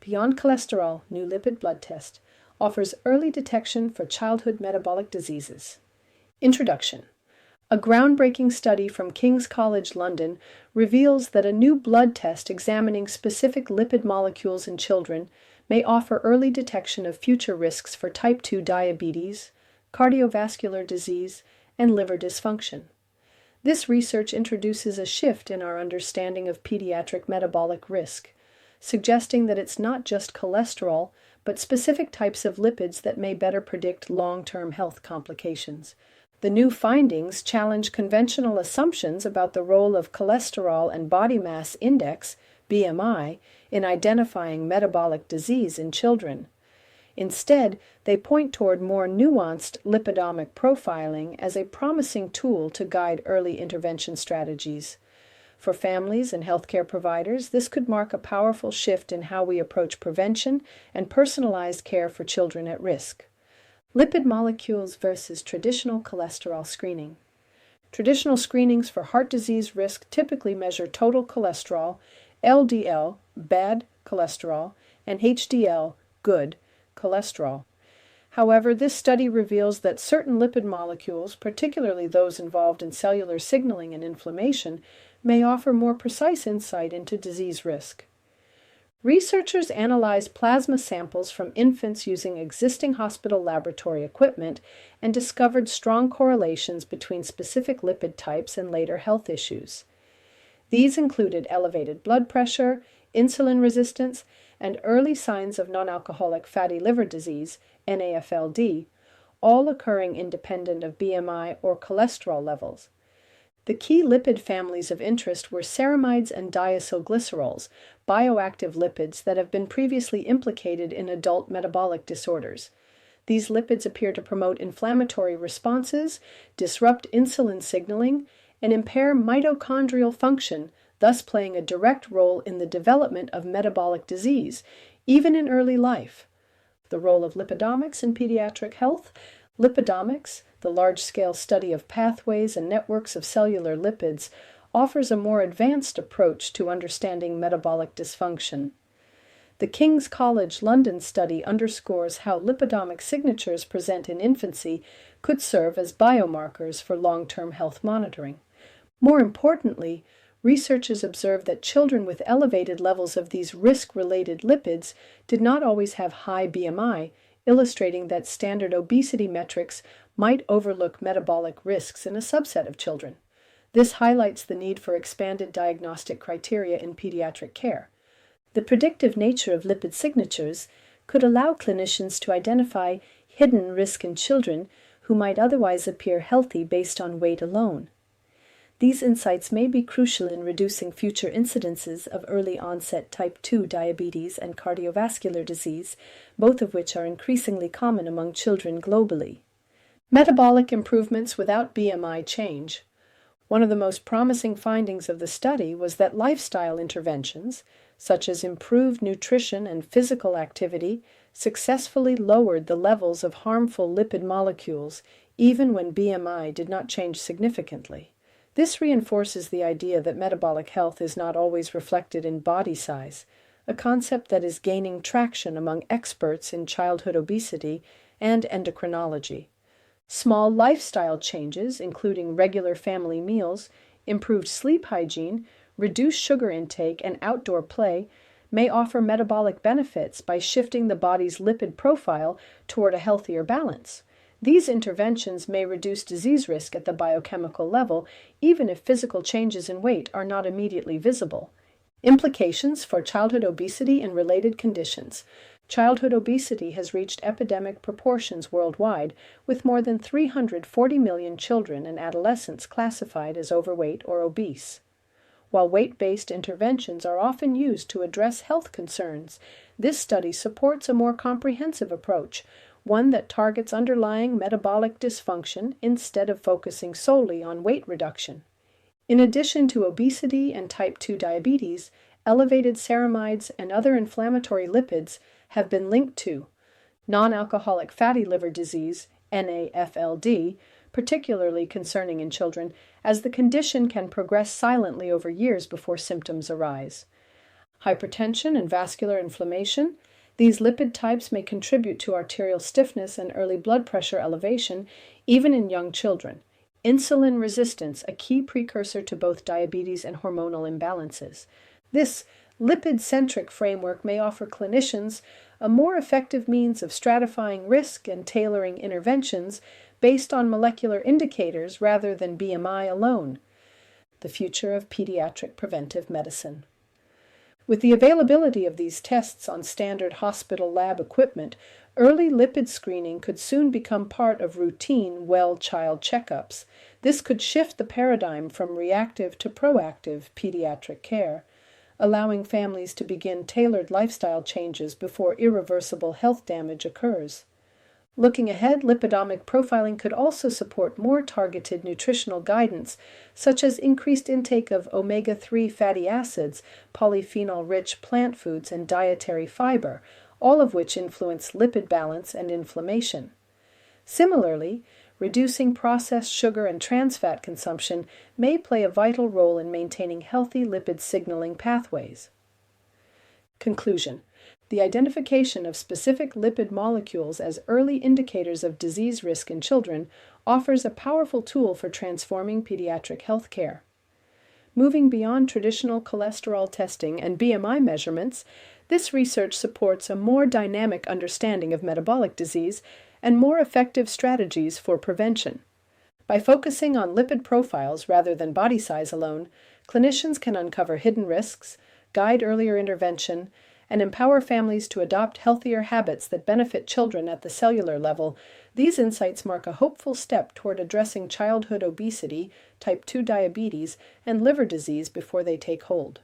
Beyond Cholesterol, new lipid blood test, offers early detection for childhood metabolic diseases. Introduction. A groundbreaking study from King's College London reveals that a new blood test examining specific lipid molecules in children may offer early detection of future risks for type 2 diabetes, cardiovascular disease, and liver dysfunction. This research introduces a shift in our understanding of pediatric metabolic risk, suggesting that it's not just cholesterol, but specific types of lipids that may better predict long-term health complications. The new findings challenge conventional assumptions about the role of cholesterol and body mass index, BMI, in identifying metabolic disease in children. Instead, they point toward more nuanced lipidomic profiling as a promising tool to guide early intervention strategies. For families and healthcare providers, this could mark a powerful shift in how we approach prevention and personalized care for children at risk. Lipid molecules versus traditional cholesterol screening. Traditional screenings for heart disease risk typically measure total cholesterol, LDL, bad cholesterol, and HDL, good cholesterol. However, this study reveals that certain lipid molecules, particularly those involved in cellular signaling and inflammation, may offer more precise insight into disease risk. Researchers analyzed plasma samples from infants using existing hospital laboratory equipment and discovered strong correlations between specific lipid types and later health issues. These included elevated blood pressure, insulin resistance, and early signs of non-alcoholic fatty liver disease, NAFLD, all occurring independent of BMI or cholesterol levels. The key lipid families of interest were ceramides and diacylglycerols, bioactive lipids that have been previously implicated in adult metabolic disorders. These lipids appear to promote inflammatory responses, disrupt insulin signaling, and impair mitochondrial function, thus playing a direct role in the development of metabolic disease, even in early life. The role of lipidomics in pediatric health. Lipidomics, the large-scale study of pathways and networks of cellular lipids, offers a more advanced approach to understanding metabolic dysfunction. The King's College London study underscores how lipidomic signatures present in infancy could serve as biomarkers for long-term health monitoring. More importantly, researchers observed that children with elevated levels of these risk-related lipids did not always have high BMI, illustrating that standard obesity metrics might overlook metabolic risks in a subset of children. This highlights the need for expanded diagnostic criteria in pediatric care. The predictive nature of lipid signatures could allow clinicians to identify hidden risk in children who might otherwise appear healthy based on weight alone. These insights may be crucial in reducing future incidences of early-onset type 2 diabetes and cardiovascular disease, both of which are increasingly common among children globally. Metabolic improvements without BMI change. One of the most promising findings of the study was that lifestyle interventions, such as improved nutrition and physical activity, successfully lowered the levels of harmful lipid molecules, even when BMI did not change significantly. This reinforces the idea that metabolic health is not always reflected in body size, a concept that is gaining traction among experts in childhood obesity and endocrinology. Small lifestyle changes, including regular family meals, improved sleep hygiene, reduced sugar intake, and outdoor play, may offer metabolic benefits by shifting the body's lipid profile toward a healthier balance. These interventions may reduce disease risk at the biochemical level, even if physical changes in weight are not immediately visible. Implications for childhood obesity and related conditions. Childhood obesity has reached epidemic proportions worldwide, with more than 340 million children and adolescents classified as overweight or obese. While weight-based interventions are often used to address health concerns, this study supports a more comprehensive approach, one that targets underlying metabolic dysfunction instead of focusing solely on weight reduction. In addition to obesity and type 2 diabetes, elevated ceramides and other inflammatory lipids have been linked to non-alcoholic fatty liver disease, NAFLD, particularly concerning in children, as the condition can progress silently over years before symptoms arise. hypertension, and vascular inflammation. These lipid types may contribute to arterial stiffness and early blood pressure elevation, even in young children. Insulin resistance, a key precursor to both diabetes and hormonal imbalances. This lipid-centric framework may offer clinicians a more effective means of stratifying risk and tailoring interventions based on molecular indicators rather than BMI alone. The future of pediatric preventive medicine. With the availability of these tests on standard hospital lab equipment, early lipid screening could soon become part of routine well-child checkups. This could shift the paradigm from reactive to proactive pediatric care, allowing families to begin tailored lifestyle changes before irreversible health damage occurs. Looking ahead, lipidomic profiling could also support more targeted nutritional guidance, such as increased intake of omega-3 fatty acids, polyphenol-rich plant foods, and dietary fiber, all of which influence lipid balance and inflammation. Similarly, reducing processed sugar and trans fat consumption may play a vital role in maintaining healthy lipid signaling pathways. Conclusion. The identification of specific lipid molecules as early indicators of disease risk in children offers a powerful tool for transforming pediatric health care. Moving beyond traditional cholesterol testing and BMI measurements, this research supports a more dynamic understanding of metabolic disease and more effective strategies for prevention. By focusing on lipid profiles rather than body size alone, clinicians can uncover hidden risks, guide earlier intervention, and empower families to adopt healthier habits that benefit children at the cellular level. These insights mark a hopeful step toward addressing childhood obesity, type 2 diabetes, and liver disease before they take hold.